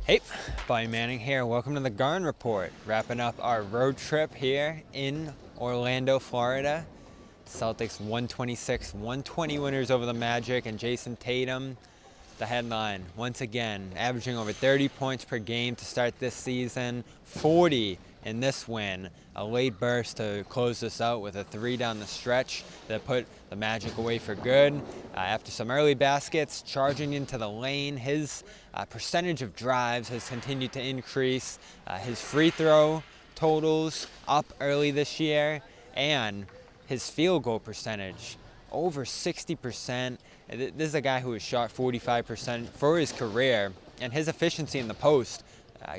Hey, Bobby Manning here. Welcome to the Garn Report. Wrapping up our road trip here in Orlando, Florida. Celtics 126-120 winners over the Magic, and Jayson Tatum, the headline, once again, averaging over 30 points per game to start this season, 40 in this win. A late burst to close this out with a three down the stretch that put the Magic away for good. After some early baskets, charging into the lane, his percentage of drives has continued to increase. His free throw totals up early this year, and his field goal percentage over 60%. This is a guy who has shot 45% for his career, and his efficiency in the post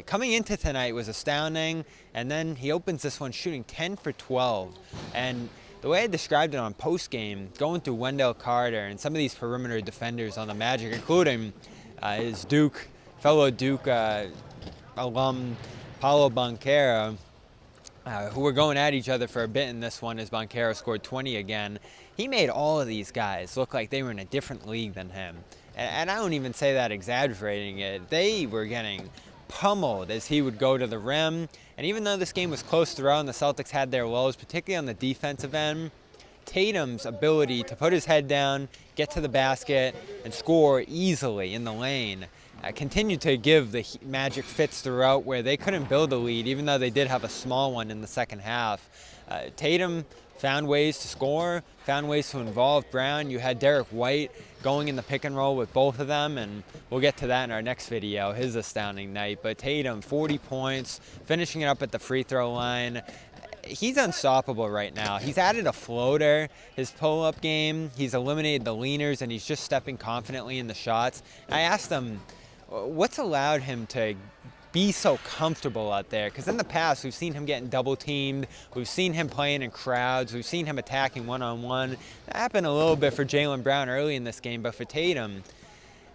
coming into tonight was astounding. And then he opens this one shooting 10 for 12. And the way I described it on post game, going through Wendell Carter and some of these perimeter defenders on the Magic, including his fellow Duke alum Paolo Banchero, who were going at each other for a bit in this one as Banchero scored 20 again. He made all of these guys look like they were in a different league than him. And I don't even say that exaggerating it. They were getting pummeled as he would go to the rim. And even though this game was close throughout and the Celtics had their lows, particularly on the defensive end, Tatum's ability to put his head down, get to the basket, and score easily in the lane continued to give the Magic fits throughout where they couldn't build a lead, even though they did have a small one in the second half. Tatum found ways to score, found ways to involve Brown. You had Derek White going in the pick and roll with both of them, and we'll get to that in our next video, his astounding night. But Tatum, 40 points, finishing it up at the free throw line. He's unstoppable right now. He's added a floater, his pull-up game. He's eliminated the leaners, and he's just stepping confidently in the shots. I asked him, what's allowed him to be so comfortable out there? Because in the past, we've seen him getting double-teamed. We've seen him playing in crowds. We've seen him attacking one-on-one. That happened a little bit for Jaylen Brown early in this game, but for Tatum,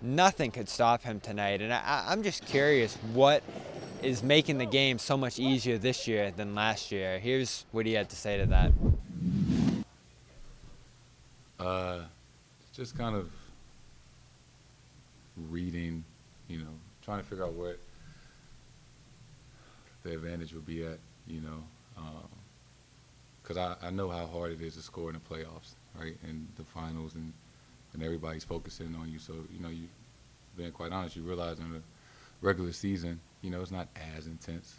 nothing could stop him tonight. And I'm just curious what is making the game so much easier this year than last year. Here's what he had to say to that. Just kind of reading, trying to figure out what the advantage would be at, because I know how hard it is to score in the playoffs, right, and the finals, and everybody's focusing on you. So, you being quite honest, you realize in the regular season, it's not as intense,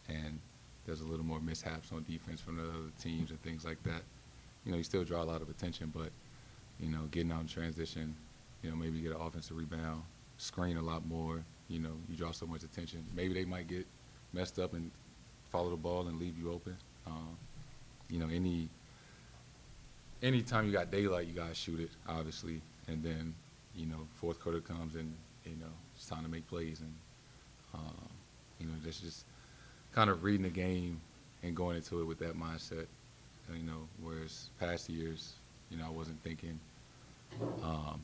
and there's a little more mishaps on defense from the other teams and things like that. You still draw a lot of attention, but, getting out in transition, maybe get an offensive rebound, screen a lot more, you draw so much attention. Maybe they might get messed up and follow the ball and leave you open. Anytime you got daylight, you got to shoot it, obviously. And then, fourth quarter comes and, it's time to make plays. And, just kind of reading the game and going into it with that mindset, whereas past years, I wasn't thinking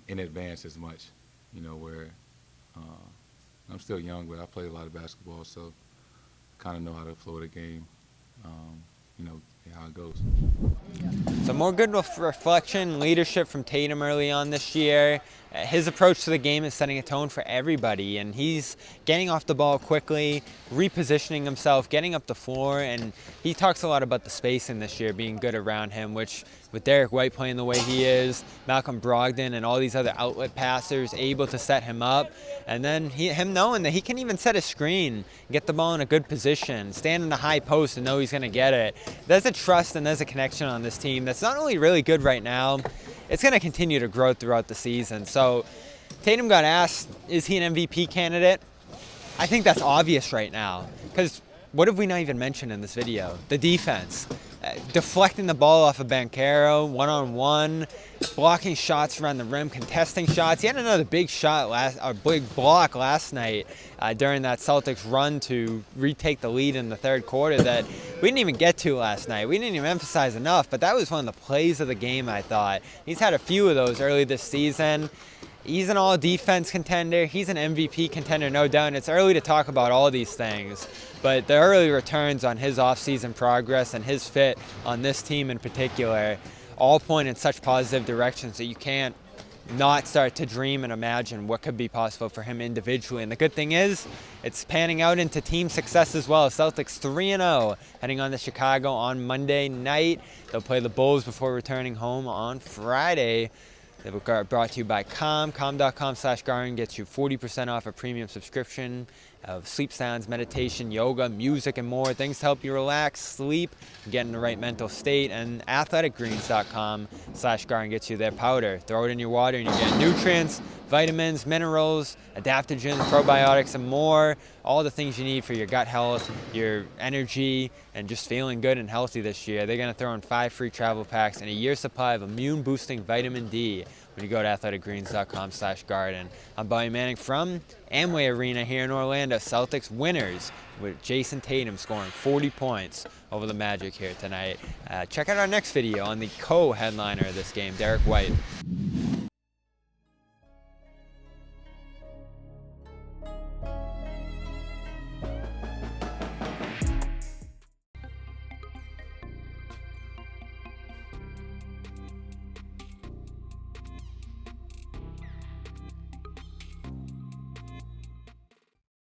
in advance as much, where I'm still young, but I played a lot of basketball, so kind of know how to flow the game, how it goes. So more good reflection, leadership from Tatum early on this year. His approach to the game is setting a tone for everybody, and he's getting off the ball quickly, repositioning himself, getting up the floor, and he talks a lot about the spacing this year being good around him, which with Derek White playing the way he is, Malcolm Brogdon and all these other outlet passers able to set him up, and then him knowing that he can even set a screen, get the ball in a good position, stand in the high post and know he's going to get it. There's a trust and there's a connection on this team that's not only really good right now, it's going to continue to grow throughout the season. So Tatum got asked, is he an MVP candidate? I think that's obvious right now, because what have we not even mentioned in this video? The defense. Deflecting the ball off of Banchero, one-on-one, blocking shots around the rim, contesting shots. He had another big big block last night during that Celtics run to retake the lead in the third quarter that we didn't even get to last night. We didn't even emphasize enough, but that was one of the plays of the game, I thought. He's had a few of those early this season. He's an all-defense contender. He's an MVP contender, no doubt. And it's early to talk about all these things. But the early returns on his offseason progress and his fit on this team in particular all point in such positive directions that you can't not start to dream and imagine what could be possible for him individually. And the good thing is, it's panning out into team success as well. Celtics 3-0, heading on to Chicago on Monday night. They'll play the Bulls before returning home on Friday. They were brought to you by Calm. Calm.com/Garden gets you 40% off a premium subscription of sleep sounds, meditation, yoga, music, and more. Things to help you relax, sleep, and get in the right mental state. And athleticgreens.com/Garden gets you their powder. Throw it in your water and you get nutrients, vitamins, minerals, adaptogens, probiotics, and more. All the things you need for your gut health, your energy, and just feeling good and healthy this year. They're going to throw in 5 free travel packs and a year's supply of immune-boosting vitamin D when you go to athleticgreens.com/garden. I'm Bobby Manning from Amway Arena here in Orlando. Celtics winners with Jayson Tatum scoring 40 points over the Magic here tonight. Check out our next video on the co-headliner of this game, Derek White.